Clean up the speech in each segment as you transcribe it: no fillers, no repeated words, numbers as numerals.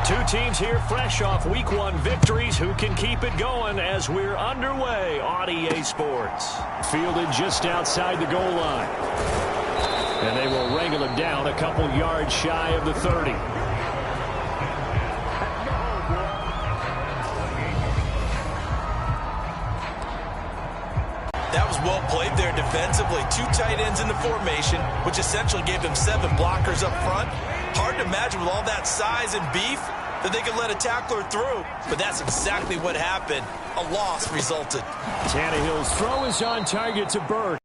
Two teams here fresh off Week 1 victories. Who can keep it going as we're underway on EA Sports? Fielded just outside the goal line. And they will wrangle him down a couple yards shy of the 30. That was well played there defensively. Two tight ends in the formation, which essentially gave them 7 blockers up front. Hard to imagine with all that size and beef that they could let a tackler through, but that's exactly what happened. A loss resulted. Tannehill's throw is on target to Bird.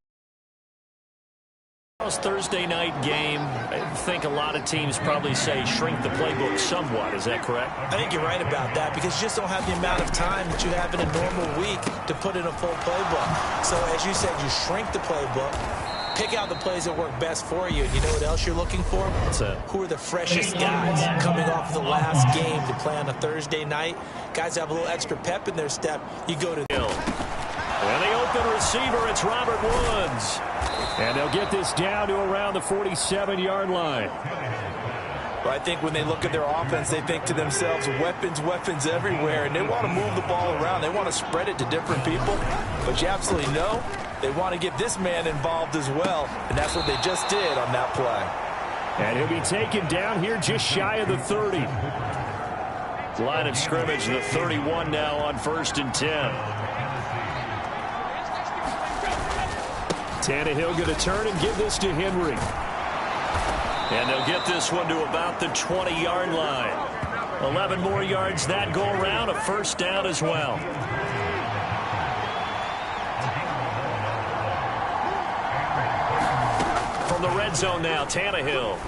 Thursday night game, I think a lot of teams probably say shrink the playbook somewhat. Is that correct? I think you're right about that because you just don't have the amount of time that you have in a normal week to put in a full playbook. So as you said, you shrink the playbook, pick out the plays that work best for you. And you know what else you're looking for? Who are the freshest guys coming off the last game to play on a Thursday night? Guys have a little extra pep in their step. You go to Hill. And the open receiver, it's Robert Woods. And they'll get this down to around the 47-yard line. Well, I think when they look at their offense, they think to themselves, weapons, weapons everywhere. And they want to move the ball around. They want to spread it to different people. But you absolutely know they want to get this man involved as well. And that's what they just did on that play. And he'll be taken down here just shy of the 30. Line of scrimmage, the 31 now on 1st and 10. Tannehill going to turn and give this to Henry. And they'll get this one to about the 20-yard line. 11 more yards that go around, a first down as well. From the red zone now, Tannehill.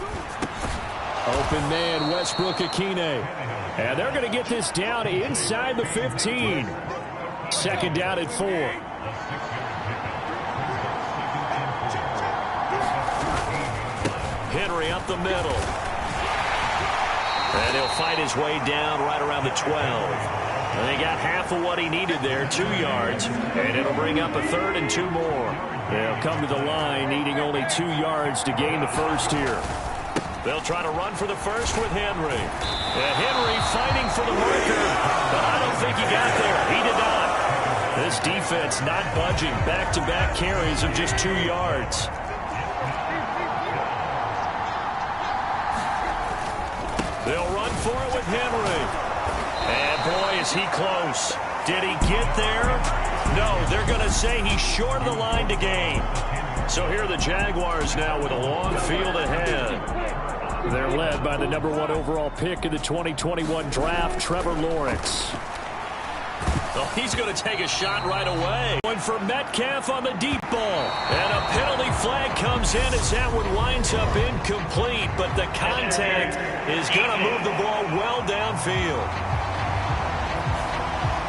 Open man, Westbrook-Akine. And they're going to get this down inside the 15. Second down at 4. Henry up the middle. And he'll fight his way down right around the 12. And they got half of what he needed there, 2 yards. And it'll bring up a 3rd and 2 more. They'll come to the line needing only 2 yards to gain the first here. They'll try to run for the first with Henry. And Henry fighting for the marker, but I don't think he got there. He did not. This defense not budging. Back-to-back carries of just 2 yards. They'll run for it with Henry. And boy, is he close. Did he get there? No, they're going to say he's short of the line to gain. So here are the Jaguars now with a long field ahead. They're led by the #1 overall pick in the 2021 draft, Trevor Lawrence. Oh, he's going to take a shot right away. Going for Metcalf on the deep ball. And a penalty flag comes in as that one winds up incomplete. But the contact is going to move the ball well downfield.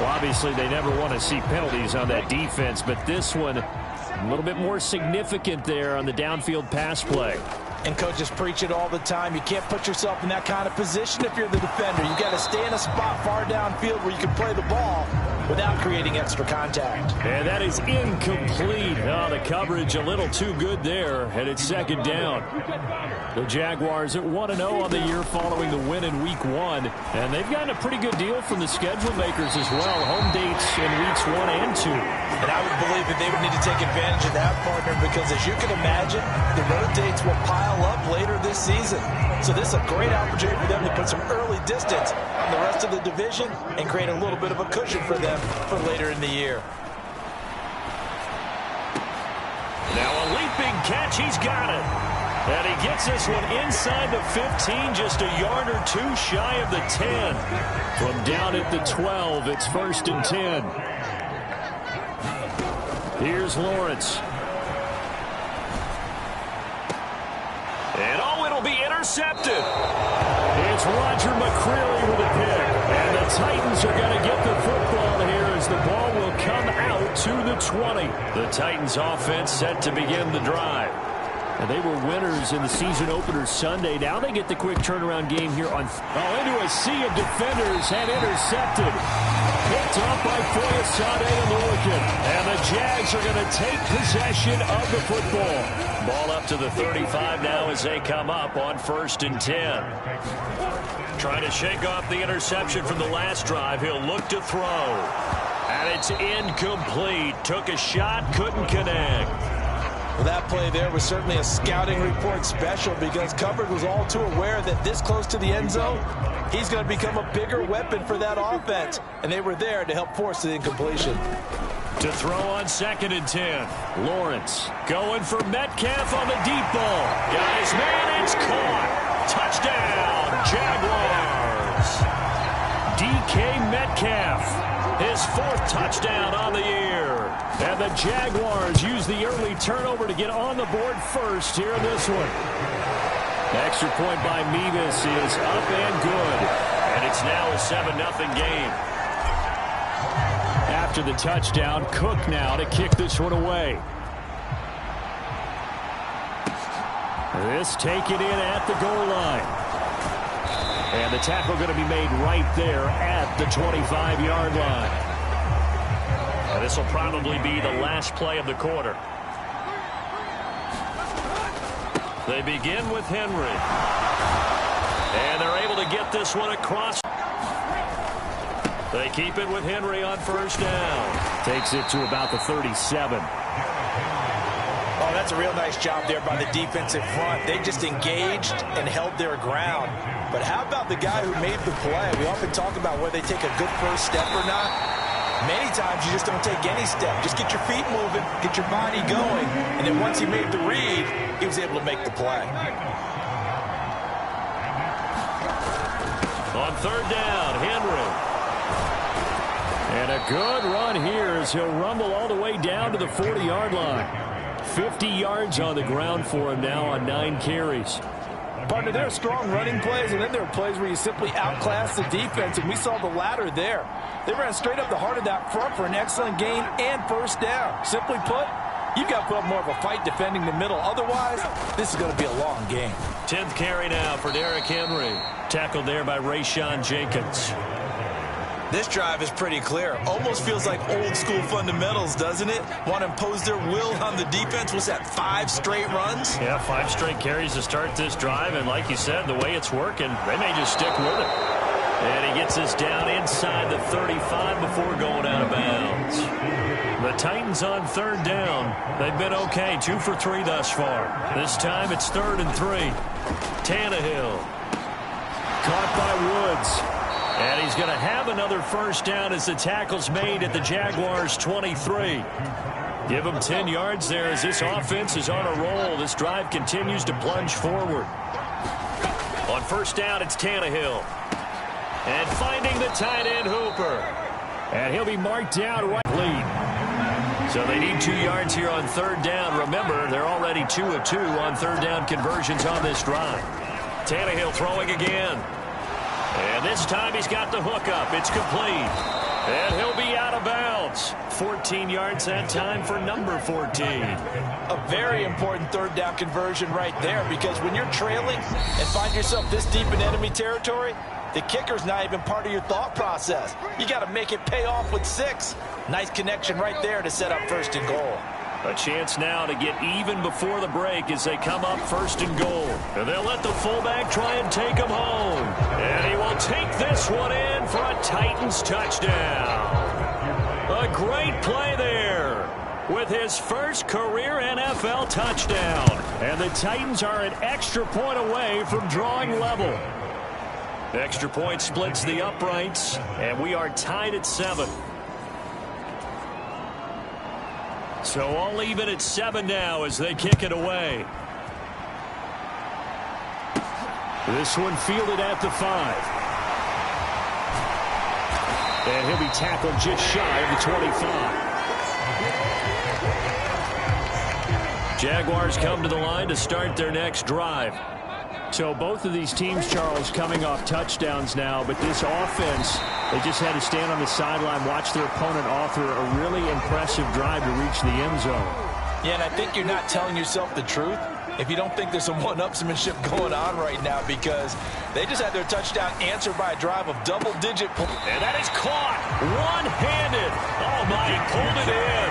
Well, obviously, they never want to see penalties on that defense. But this one, a little bit more significant there on the downfield pass play. And coaches preach it all the time. You can't put yourself in that kind of position if you're the defender. You've got to stay in a spot far downfield where you can play the ball without creating extra contact. And that is incomplete. Oh, the coverage a little too good there, and it's second down. The Jaguars at 1-0 on the year following the win in Week 1. And they've gotten a pretty good deal from the schedule makers as well. Home dates in Weeks 1 and 2. And I would believe that they would need to take advantage of that, partner, because as you can imagine, the road dates will pile up later this season. So this is a great opportunity for them to put some early distance on the rest of the division and create a little bit of a cushion for them for later in the year. Now a leaping catch, he's got it. And he gets this one inside the 15, just a yard or 2 shy of the 10. From down at the 12, it's 1st and 10. Here's Lawrence. And oh, it'll be intercepted. It's Roger McCreary with a pick. And the Titans are going to get the football here as the ball will come out to the 20. The Titans offense set to begin the drive. And they were winners in the season opener Sunday. Now they get the quick turnaround game here on into a sea of defenders and intercepted. Picked off by Foyesade and Lorcan. And the Jags are going to take possession of the football. Ball up to the 35 now as they come up on 1st and 10. Trying to shake off the interception from the last drive. He'll look to throw. And it's incomplete. Took a shot, couldn't connect. Well, that play there was certainly a scouting report special because coverage was all too aware that this close to the end zone, he's going to become a bigger weapon for that offense. And they were there to help force the incompletion. To throw on 2nd and 10. Lawrence going for Metcalf on the deep ball. Got his man, it's caught. Touchdown, Jaguars. DK Metcalf, his 4th touchdown on the year. And the Jaguars use the early turnover to get on the board first here in this one. Extra point by Mevis is up and good. And it's now a 7-0 game. After the touchdown, Cook now to kick this one away. This taken in at the goal line. And the tackle going to be made right there at the 25-yard line. And this will probably be the last play of the quarter. They begin with Henry. And they're able to get this one across. They keep it with Henry on 1st down. Takes it to about the 37. Oh, that's a real nice job there by the defensive front. They just engaged and held their ground. But how about the guy who made the play? We often talk about whether they take a good first step or not. Many times you just don't take any step. Just get your feet moving, get your body going, and then once he made the read, he was able to make the play. On 3rd down, Henry. And a good run here as he'll rumble all the way down to the 40-yard line. 50 yards on the ground for him now on 9 carries. Partner, there are strong running plays, and then there are plays where you simply outclass the defense, and we saw the latter there. They ran straight up the heart of that front for an excellent gain and 1st down. Simply put, you've got to put up more of a fight defending the middle. Otherwise, this is going to be a long game. 10th carry now for Derrick Henry. Tackled there by Rayshon Jenkins. This drive is pretty clear. Almost feels like old school fundamentals, doesn't it? Want to impose their will on the defense. Was that 5 straight runs? Yeah, 5 straight carries to start this drive. And like you said, the way it's working, they may just stick with it. And he gets this down inside the 35 before going out of bounds. The Titans on 3rd down. They've been okay. 2 for 3 thus far. This time it's 3rd and 3. Tannehill. Caught by Woods. And he's going to have another 1st down as the tackle's made at the Jaguars' 23. Give him 10 yards there as this offense is on a roll. This drive continues to plunge forward. On 1st down, it's Tannehill. And finding the tight end, Hooper. And he'll be marked down right lead. So they need 2 yards here on 3rd down. Remember, they're already 2 of 2 on 3rd down conversions on this drive. Tannehill throwing again. And this time he's got the hook up. It's complete. And he'll be out of bounds. 14 yards that time for number 14. A very important 3rd down conversion right there, because when you're trailing and find yourself this deep in enemy territory, the kicker's not even part of your thought process. You got to make it pay off with 6. Nice connection right there to set up 1st and goal. A chance now to get even before the break as they come up 1st and goal. And they'll let the fullback try and take him home. And he will take this one in for a Titans touchdown. A great play there with his first career NFL touchdown. And the Titans are an extra point away from drawing level. Extra point splits the uprights, and we are tied at 7. So all even at 7 now as they kick it away. This one fielded at the 5. And he'll be tackled just shy of the 25. Jaguars come to the line to start their next drive. So both of these teams, Charles, coming off touchdowns now, but this offense, they just had to stand on the sideline, watch their opponent author a really impressive drive to reach the end zone. Yeah, and I think you're not telling yourself the truth if you don't think there's some one-upsmanship going on right now, because they just had their touchdown answered by a drive of double-digit points. And that is caught one-handed. Oh, my, he pulled it in.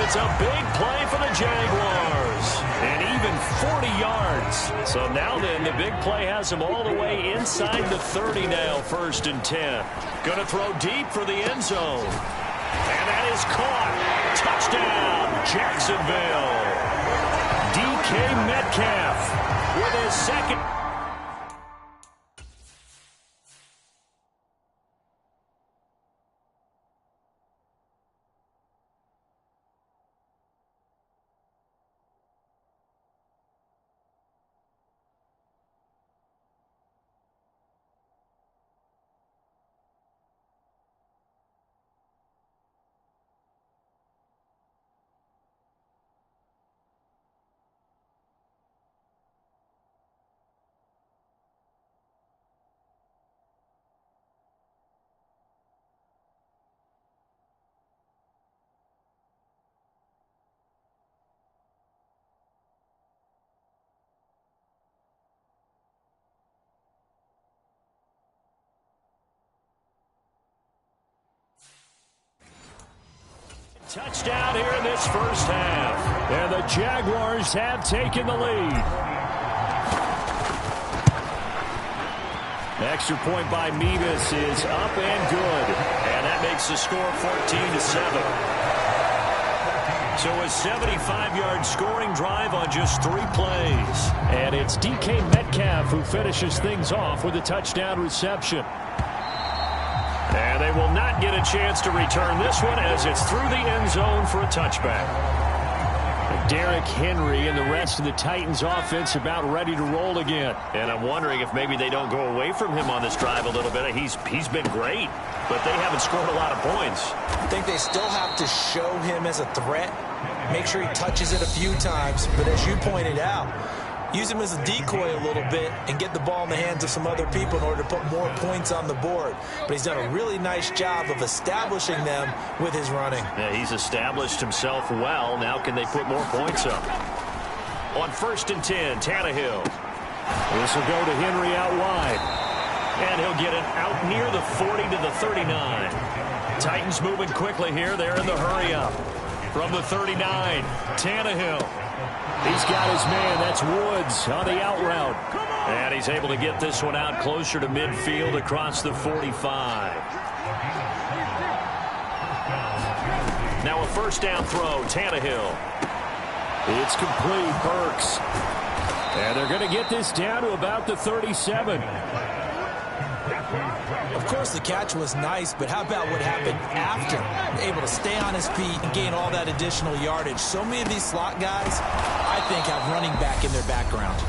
It's a big play for the Jaguars. even 40 yards. So now then, the big play has him all the way inside the 30 now, 1st and 10. Going to throw deep for the end zone. And that is caught. Touchdown, Jacksonville. DK Metcalf with his second. Touchdown here in this first half. And the Jaguars have taken the lead. Extra point by Mevis is up and good. And that makes the score 14-7. So a 75-yard scoring drive on just 3 plays. And it's DK Metcalf who finishes things off with a touchdown reception. And they will not get a chance to return this one as it's through the end zone for a touchback. Derrick Henry and the rest of the Titans offense about ready to roll again. And I'm wondering if maybe they don't go away from him on this drive a little bit. He's been great, but they haven't scored a lot of points. I think they still have to show him as a threat. Make sure he touches it a few times. But as you pointed out, use him as a decoy a little bit and get the ball in the hands of some other people in order to put more points on the board. But he's done a really nice job of establishing them with his running. Yeah, he's established himself well. Now can they put more points up? On 1st and 10, Tannehill. This will go to Henry out wide. And he'll get it out near the 40 to the 39. Titans moving quickly here. They're in the hurry up. From the 39, Tannehill. He's got his man. That's Woods on the out route. And he's able to get this one out closer to midfield across the 45. Now a first down throw, Tannehill. It's complete, Burks. And they're going to get this down to about the 37. Of course, the catch was nice, but how about what happened after? Able to stay on his feet and gain all that additional yardage. So many of these slot guys, I think, have running back in their background.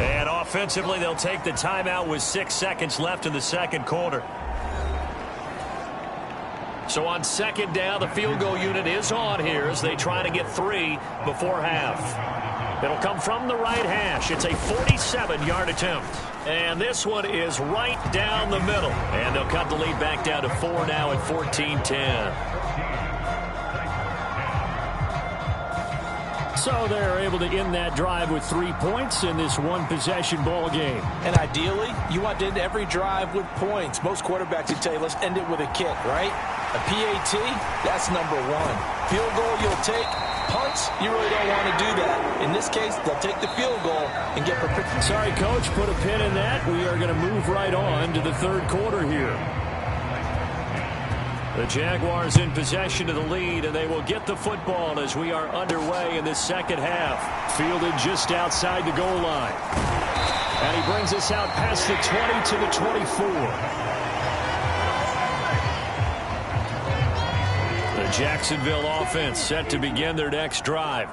And offensively, they'll take the timeout with 6 seconds left in the second quarter. So on 2nd down, the field goal unit is on here as they try to get 3 before half. It'll come from the right hash. It's a 47-yard attempt. And this one is right down the middle. And they'll cut the lead back down to 4 now at 14-10. So they're able to end that drive with 3 points in this one-possession ball game. And ideally, you want to end every drive with points. Most quarterbacks would tell you, let's end it with a kick, right? A PAT, that's number 1. Field goal you'll take. Punts, you really don't want to do that. In this case, they'll take the field goal and get prepared. Sorry, Coach, put a pin in that. We are going to move right on to the third quarter here. The Jaguars in possession of the lead, and they will get the football as we are underway in this second half. Fielded just outside the goal line. And he brings us out past the 20 to the 24. The Jacksonville offense set to begin their next drive.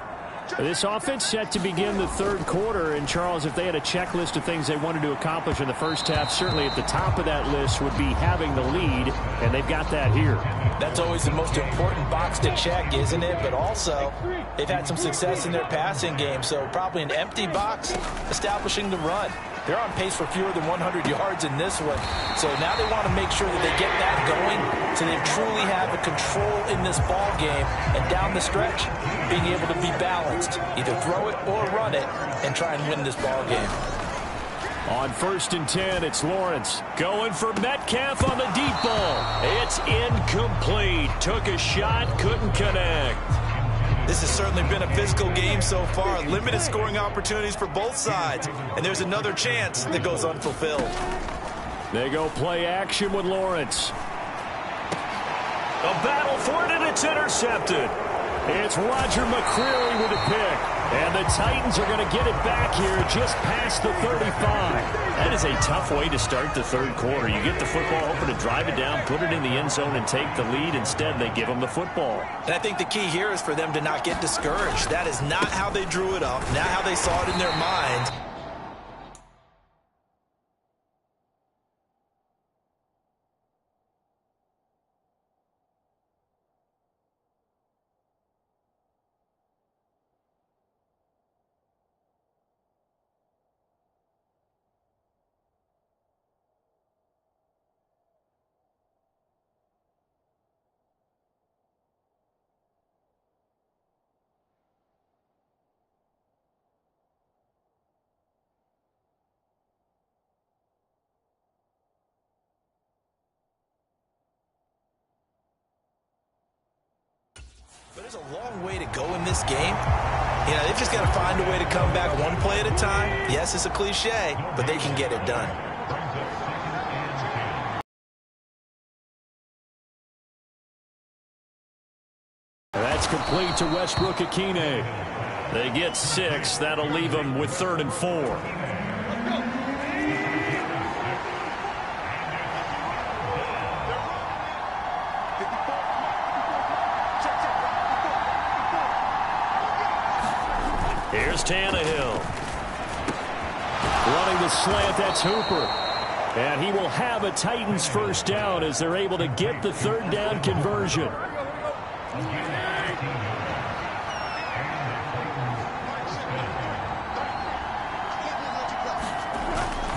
This offense set to begin the third quarter. And, Charles, if they had a checklist of things they wanted to accomplish in the first half, certainly at the top of that list would be having the lead, and they've got that here. That's always the most important box to check, isn't it? But also, they've had some success in their passing game, so probably an empty box establishing the run. They're on pace for fewer than 100 yards in this one. So now they want to make sure that they get that going so they truly have a control in this ball game. And down the stretch, being able to be balanced. Either throw it or run it and try and win this ball game. On 1st and 10, it's Lawrence going for Metcalf on the deep ball. It's incomplete. Took a shot, couldn't connect. This has certainly been a physical game so far. Limited scoring opportunities for both sides. And there's another chance that goes unfulfilled. They go play action with Lawrence. A battle for it, and it's intercepted. It's Roger McCreary with a pick. And the Titans are going to get it back here just past the 35. That is a tough way to start the third quarter. You get the football, hoping to drive it down, put it in the end zone, and take the lead. Instead, they give them the football. And I think the key here is for them to not get discouraged. That is not how they drew it up, not how they saw it in their minds. But there's a long way to go in this game. You know, they've just got to find a way to come back one play at a time. Yes, it's a cliche, but they can get it done. That's complete to Westbrook-Akine. They get 6. That'll leave them with 3rd and 4. Here's Tannehill. Running the slant, that's Hooper. And he will have a Titans first down as they're able to get the 3rd down conversion.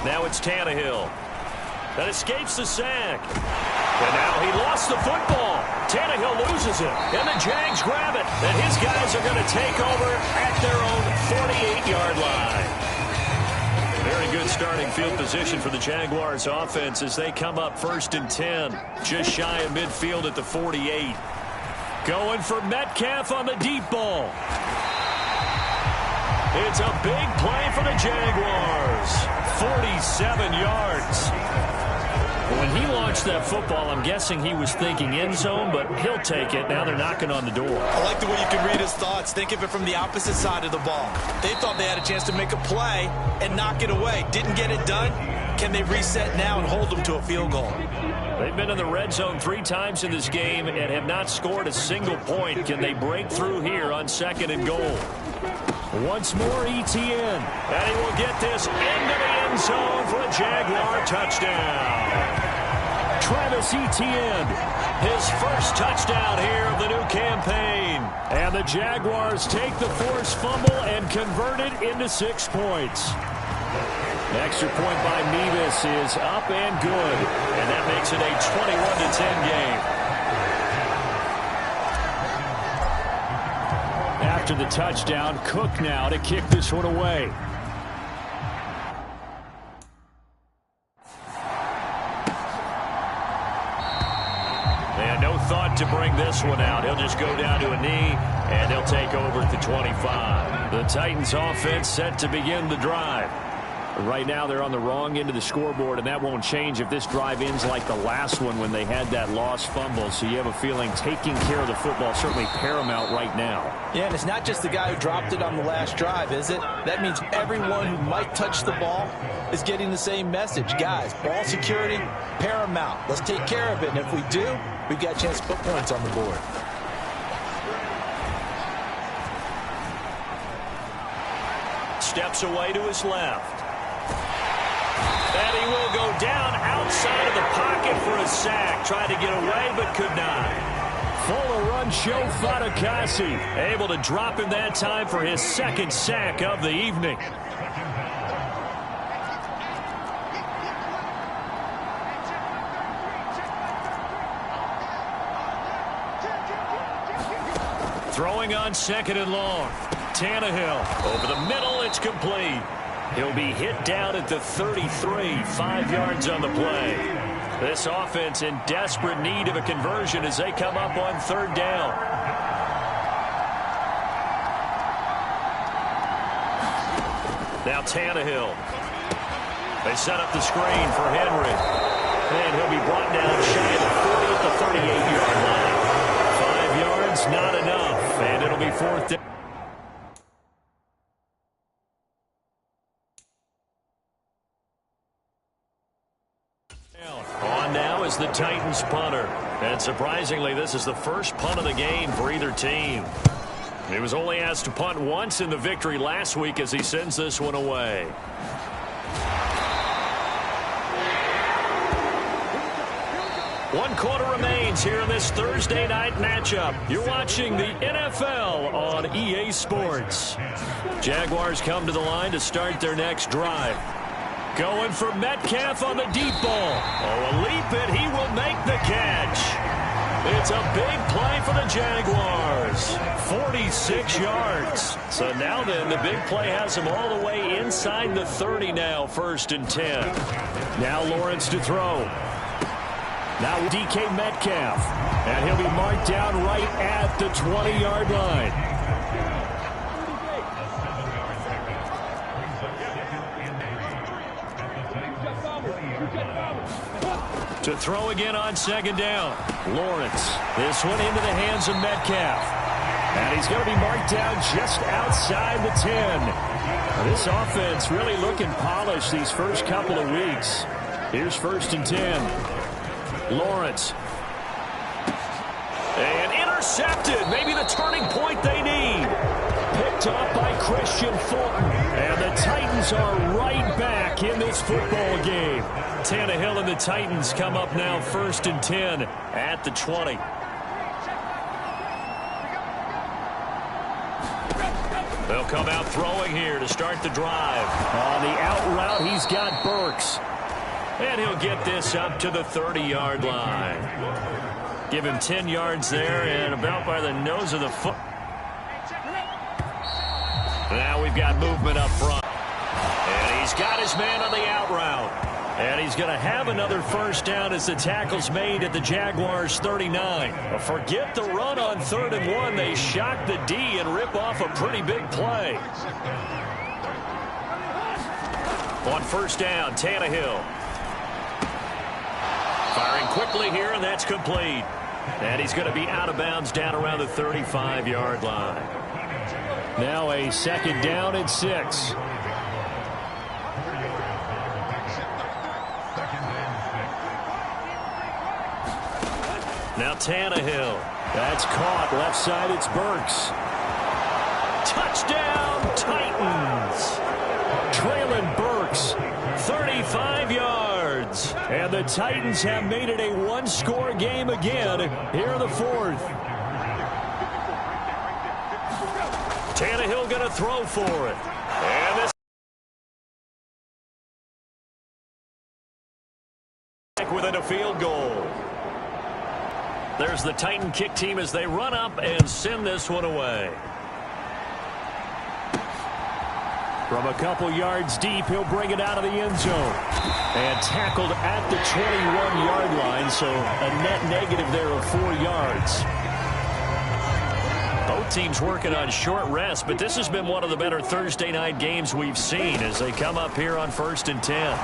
Now it's Tannehill. That escapes the sack. And now he lost the football. Tannehill loses it. And the Jags grab it. And his guys are going to take over at their own 48-yard line. Very good starting field position for the Jaguars offense as they come up 1st and 10. Just shy of midfield at the 48. Going for Metcalf on the deep ball. It's a big play for the Jaguars. 47 yards. When he launched that football, I'm guessing he was thinking end zone, but he'll take it. Now they're knocking on the door. I like the way you can read his thoughts. Think of it from the opposite side of the ball. They thought they had a chance to make a play and knock it away. Didn't get it done. Can they reset now and hold them to a field goal? They've been in the red zone 3 times in this game and have not scored a single point. Can they break through here on 2nd and goal? Once more, Etienne. And he will get this into the end zone for a Jaguar touchdown. Travis Etienne, his first touchdown here of the new campaign. And the Jaguars take the forced fumble and convert it into 6 points. The extra point by Mevis is up and good. And that makes it a 21-10 game. After the touchdown, Cook now to kick this one away. And no thought to bring this one out. He'll just go down to a knee, and they'll take over at the 25. The Titans offense set to begin the drive. Right now, they're on the wrong end of the scoreboard, and that won't change if this drive ends like the last one when they had that lost fumble. So you have a feeling taking care of the football is certainly paramount right now. Yeah, and it's not just the guy who dropped it on the last drive, is it? That means everyone who might touch the ball is getting the same message. Guys, ball security, paramount. Let's take care of it, and if we do, we've got a chance to put points on the board. Steps away to his left. And he will go down outside of the pocket for a sack. Tried to get away, but could not. Full run show Fatukasi. Able to drop him that time for his 2nd sack of the evening. Throwing on 2nd and long. Tannehill over the middle. It's complete. He'll be hit down at the 33, 5 yards on the play. This offense in desperate need of a conversion as they come up on 3rd down. Now Tannehill. They set up the screen for Henry. And he'll be brought down shy of the 40 at the 38-yard line. 5 yards, not enough. And it'll be 4th down. On now is the Titans punter. And surprisingly, this is the first punt of the game for either team. He was only asked to punt once in the victory last week as he sends this one away. One quarter remains here in this Thursday night matchup. You're watching the NFL on EA Sports. Jaguars come to the line to start their next drive. Going for Metcalf on the deep ball. Oh, a leap and he will make the catch. It's a big play for the Jaguars. 46 yards. So now then, the big play has him all the way inside the 30 now, 1st and 10. Now Lawrence to throw. Now DK Metcalf. And he'll be marked down right at the 20-yard line. To throw again on 2nd down. Lawrence. This one into the hands of Metcalf. And he's going to be marked down just outside the 10. Now, this offense really looking polished these first couple of weeks. Here's 1st and 10. Lawrence. And intercepted. Maybe the turning point they need. Picked up by Christian Fulton. And the Titans are right back in this football game. Tannehill and the Titans come up now 1st and 10 at the 20. They'll come out throwing here to start the drive. On the out route, he's got Burks. And he'll get this up to the 30-yard line. Give him 10 yards there and about by the nose of the foot. Now we've got movement up front. And he's got his man on the out route. And he's going to have another 1st down as the tackle's made at the Jaguars' 39. But forget the run on 3rd and 1. They shock the D and rip off a pretty big play. On 1st down, Tannehill. Firing quickly here, and that's complete. And he's going to be out of bounds down around the 35-yard line. Now a 2nd down and 6. Now Tannehill. That's caught. Left side, it's Burks. Touchdown, Titans. Traylon Burks, 35 yards. And the Titans have made it a one-score game again here in the 4th. Tannehill going to throw for it. And this within a field goal. There's the Titan kick team as they run up and send this one away. From a couple yards deep, he'll bring it out of the end zone. And tackled at the 21-yard line, so a net negative there of 4 yards. Both teams working on short rest, but this has been one of the better Thursday night games we've seen as they come up here on 1st and 10.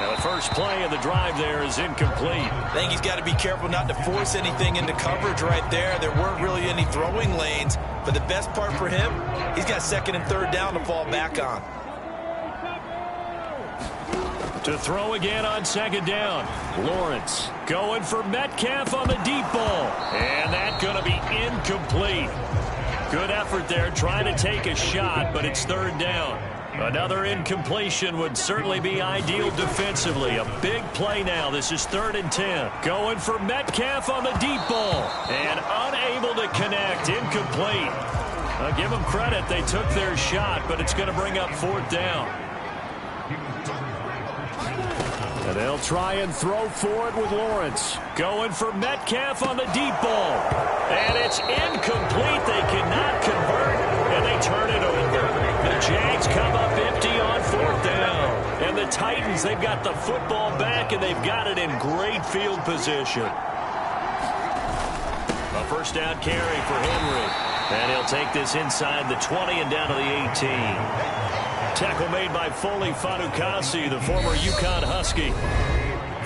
Now the first play of the drive there is incomplete. I think he's got to be careful not to force anything into coverage right there. There weren't really any throwing lanes, but the best part for him, he's got 2nd and 3rd down to fall back on. To throw again on 2nd down. Lawrence going for Metcalf on the deep ball. And that's going to be incomplete. Good effort there trying to take a shot, but it's 3rd down. Another incompletion would certainly be ideal defensively. A big play now. This is 3rd and 10. Going for Metcalf on the deep ball. And unable to connect. Incomplete. I'll give them credit. They took their shot, but it's going to bring up 4th down. And they'll try and throw for it with Lawrence. Going for Metcalf on the deep ball. And it's incomplete. They cannot convert, and they turn it over. The Jags come up empty on 4th down. And the Titans, they've got the football back, and they've got it in great field position. A 1st down carry for Henry. And he'll take this inside the 20 and down to the 18. Tackle made by Foley Fatukasi, the former UConn Husky.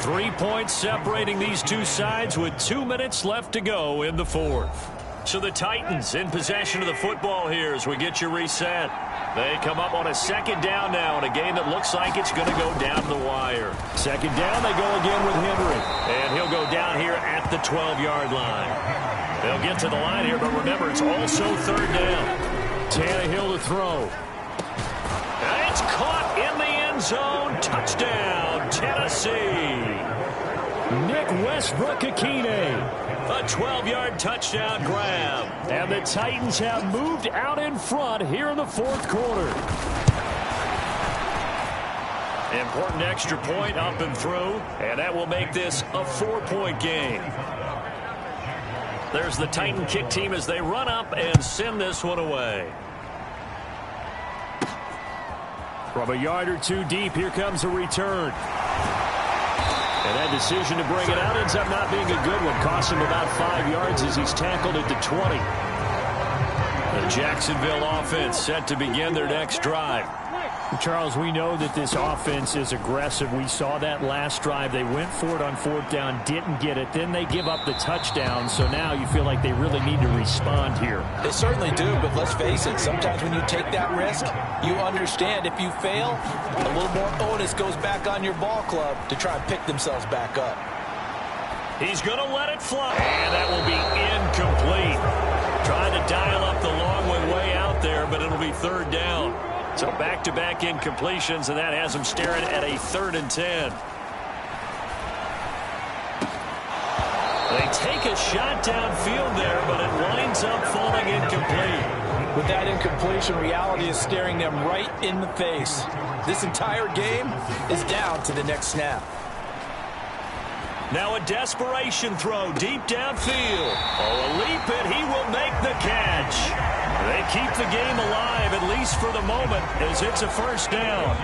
3 points separating these two sides with 2 minutes left to go in the fourth. So the Titans in possession of the football here as we get you reset. They come up on a second down now in a game that looks like it's going to go down the wire. Second down, they go again with Henry. And he'll go down here at the 12-yard line. They'll get to the line here, but remember, it's also third down. Tannehill to throw. And it's caught in the end zone. Touchdown, Tennessee. Nick Westbrook-Akine. A 12-yard touchdown grab. And the Titans have moved out in front here in the fourth quarter. Important extra point up and through, and that will make this a 4-point game. There's the Titan kick team as they run up and send this one away. From a yard or two deep, here comes a return. And that decision to bring it out ends up not being a good one. Cost him about 5 yards as he's tackled at the 20. The Jacksonville offense set to begin their next drive. Charles, we know that this offense is aggressive. We saw that last drive. They went for it on fourth down, didn't get it. Then they give up the touchdown. So now you feel like they really need to respond here. They certainly do, but let's face it. Sometimes when you take that risk, you understand if you fail, a little more onus goes back on your ball club to try and pick themselves back up. He's going to let it fly. And that will be incomplete. Trying to dial up the long way out there, but it'll be third down. So back-to-back incompletions, and that has them staring at a 3rd and 10. They take a shot downfield there, but it winds up falling incomplete. With that incompletion, reality is staring them right in the face. This entire game is down to the next snap. Now a desperation throw deep downfield. Oh, a leap, and he will make the catch. They keep the game alive, at least for the moment, as it's a first down.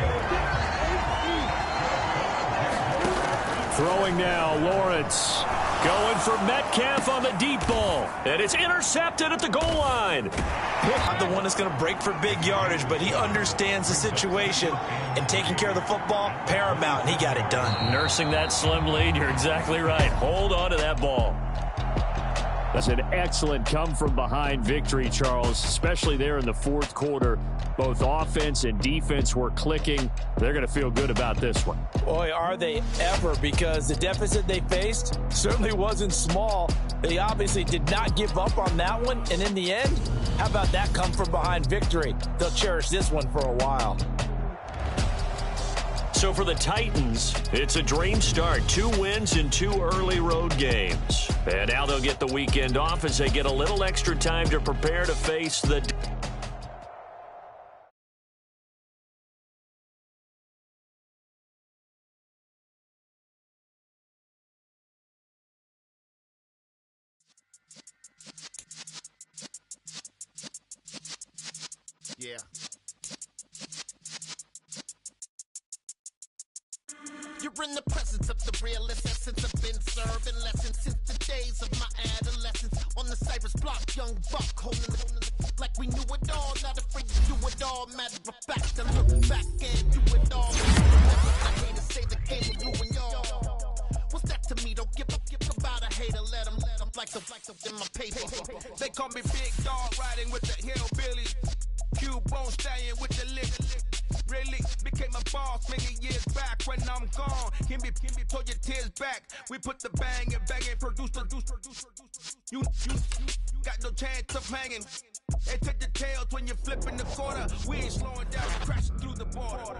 Throwing now, Lawrence. Going for Metcalf on the deep ball. And it's intercepted at the goal line. Not the one that's going to break for big yardage, but he understands the situation. And taking care of the football, paramount, and he got it done. Nursing that slim lead, you're exactly right. Hold on to that ball. That's an excellent come-from-behind victory, Charles, especially there in the fourth quarter. Both offense and defense were clicking. They're going to feel good about this one. Boy, are they ever, because the deficit they faced certainly wasn't small. They obviously did not give up on that one, and in the end, how about that come-from-behind victory? They'll cherish this one for a while. So for the Titans, it's a dream start. 2 wins in 2 early road games. And now they'll get the weekend off as they get a little extra time to prepare to face the... Yeah. You're in the presence of the realest essence. I've been serving lessons since the days of my adolescence. On the Cypress block, young buck holding it like we knew it all. Not afraid to do it all. Matter of fact, I look back and do it all. I hate to say the game will ruin y'all. What's that to me? Don't give about a hater. Let them like the in my paper. They call me Big Dog, riding with the hillbilly. Q-Bone staying with the lick. Really became a boss many years back. When I'm gone, can be pull your tears back. We put the bang and produce. You got no chance of hanging. And take the tails when you're flipping the quarter. We ain't slowing down, crashing through the border.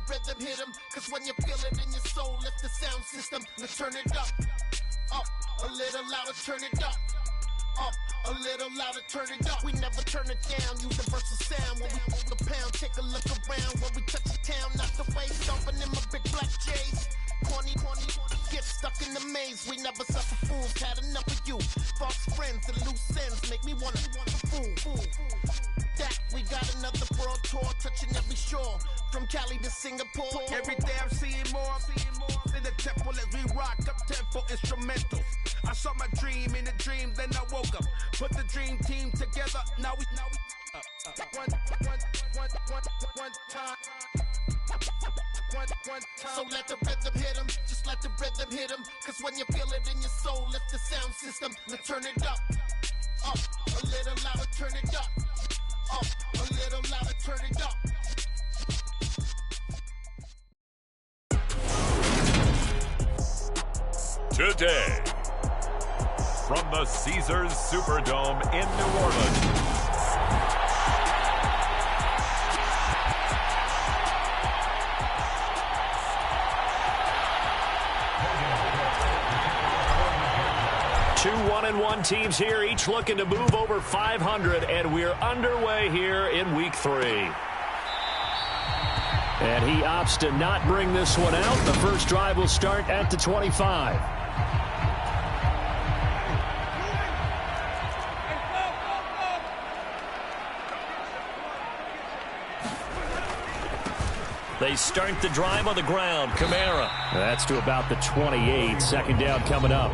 Rhythm hit him, cause when you feel it in your soul, lift the sound system, now turn it up, a little louder, turn it up, a little louder, turn it up. We never turn it down, universal sound. When we hold the pound, take a look around. When we touch the town, not the way, stomping in my big black J's. Corny, get stuck in the maze, we never suffer for fools had enough of you. False friends and loose ends make me wanna fool. That we got another world tour touching every shore from Cali to Singapore. Every day I'm seeing more in the temple as we rock up tempo instrumentals. I saw my dream in a dream, then I woke up. Put the dream team together. Now we one time. So let the rhythm hit 'em, just let the rhythm hit 'em. Cause when you feel it in your soul, lift the sound system. Now turn it up, a little louder, turn it up, a little louder, turn it up. Today, from the Caesars Superdome in New Orleans. Two 1-1 teams here, each looking to move over 500, and we're underway here in week 3. And he opts to not bring this one out. The first drive will start at the 25. They start the drive on the ground. Kamara. That's to about the 28. Second down coming up.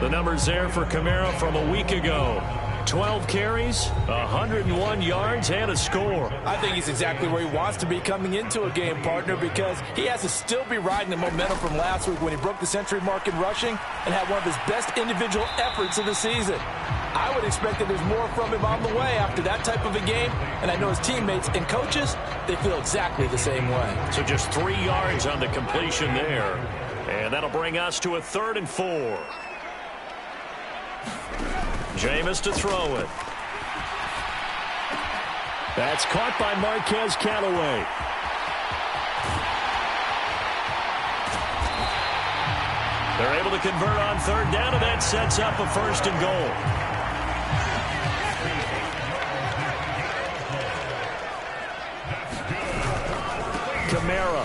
The numbers there for Kamara from a week ago. 12 carries, 101 yards, and a score. I think he's exactly where he wants to be coming into a game, partner, because he has to still be riding the momentum from last week when he broke the century mark in rushing and had one of his best individual efforts of the season. I would expect that there's more from him on the way after that type of a game, and I know his teammates and coaches, they feel exactly the same way. So just 3 yards on the completion there. And that'll bring us to a 3rd and 4. Jameis to throw it. That's caught by Marquez Callaway. They're able to convert on 3rd down, and that sets up a 1st and goal. Kamara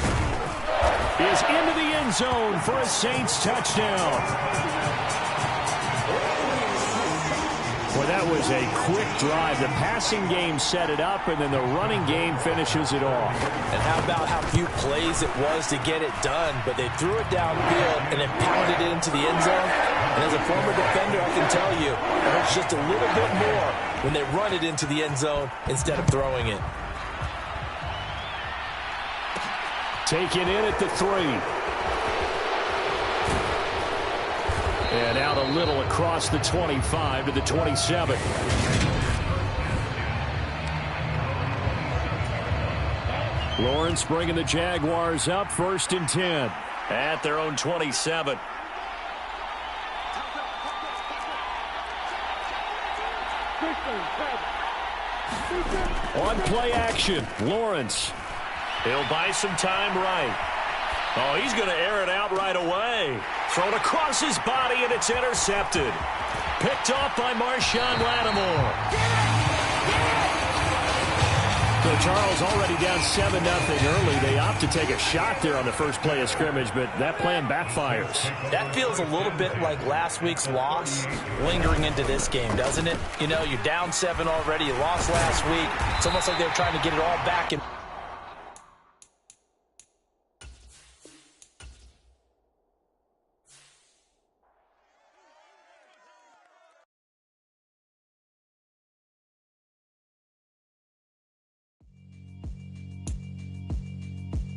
is into the end zone for a Saints touchdown. Well, that was a quick drive. The passing game set it up, and then the running game finishes it off. And how about how few plays it was to get it done, but they threw it downfield and then pounded it into the end zone. And as a former defender, I can tell you, it hurts just a little bit more when they run it into the end zone instead of throwing it. Taken in at the 3. And out a little across the 25 to the 27. Lawrence bringing the Jaguars up, 1st and 10. At their own 27. On play action, Lawrence. He'll buy some time right. Oh, he's going to air it out right away. Thrown across his body, and it's intercepted. Picked off by Marshawn Lattimore. So Charles already down 7-0 early. They opt to take a shot there on the first play of scrimmage, but that plan backfires. That feels a little bit like last week's loss lingering into this game, doesn't it? You know, you're down 7 already. You lost last week. It's almost like they're trying to get it all back.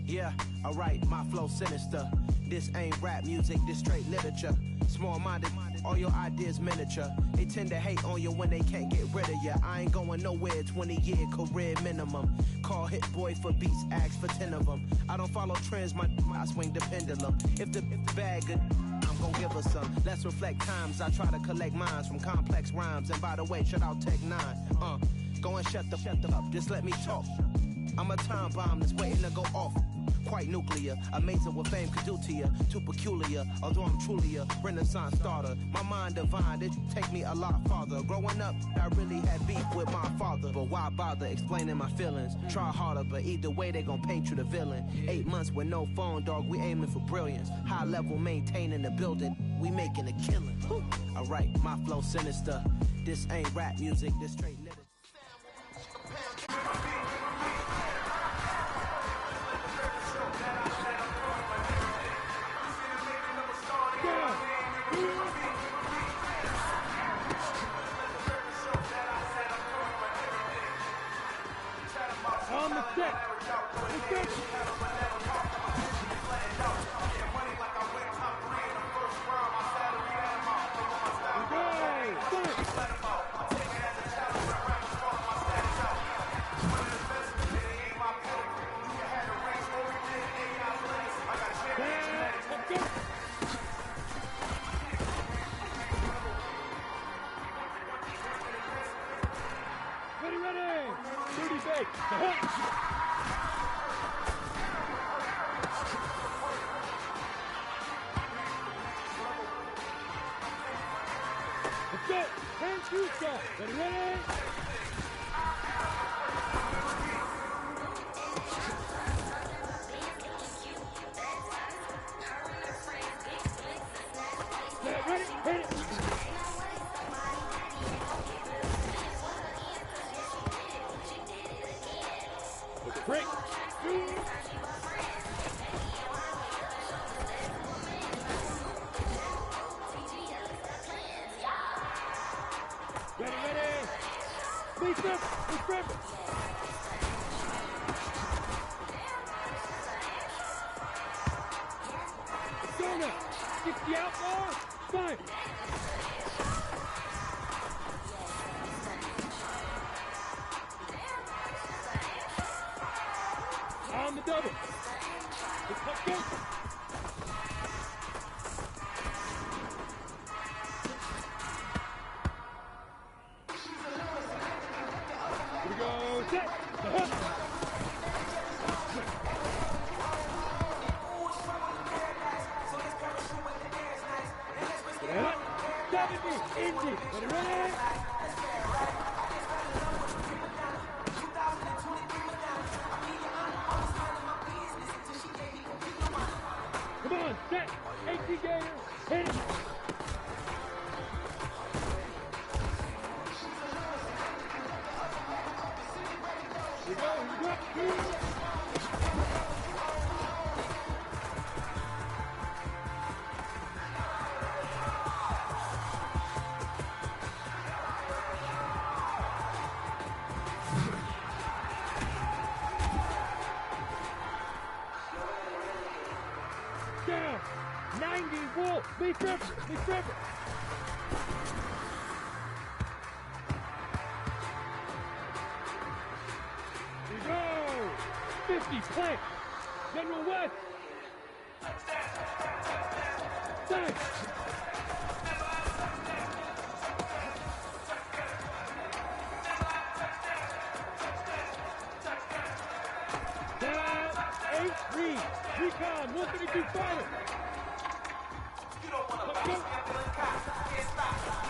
Yeah, alright, my flow sinister. This ain't rap music, this straight literature. Small-minded, all your ideas miniature. They tend to hate on you when they can't get rid of you. I ain't going nowhere, 20-year career minimum. Call Hit Boy for beats, ask for 10 of them. I don't follow trends, I swing the pendulum. If the bag good, I'm gon' give her some. Let's reflect times, I try to collect minds from complex rhymes. And by the way, shout out Tech 9. Go and shut the up, just let me talk. I'm a time bomb that's waiting to go off. Quite nuclear. Amazing what fame could do to you. Too peculiar, although I'm truly a Renaissance starter. My mind divine, it take me a lot farther. Growing up, I really had beef with my father. But why bother explaining my feelings? Try harder, but either way they gon' paint you the villain. 8 months with no phone, dog, we aiming for brilliance. High level maintaining the building, we making a killing. Alright, my flow sinister. This ain't rap music, this straight literature. On the set. Ready. 30 bait. Let's go. Hands to stop. Ready. Ready. Hit it. Break. Ready. Please step. Go now. 60 outlaw. Fine. On the double. Let's go. Here we go. Set. Ready? Come on, set. 18 gator. Hit it. Here we go. Down. 90 Wolf. Be careful. Here we go. 50 plank. General West. Thanks. Down. 8-3. Recon. 132 fighter. You don't want to fight. Can't stop.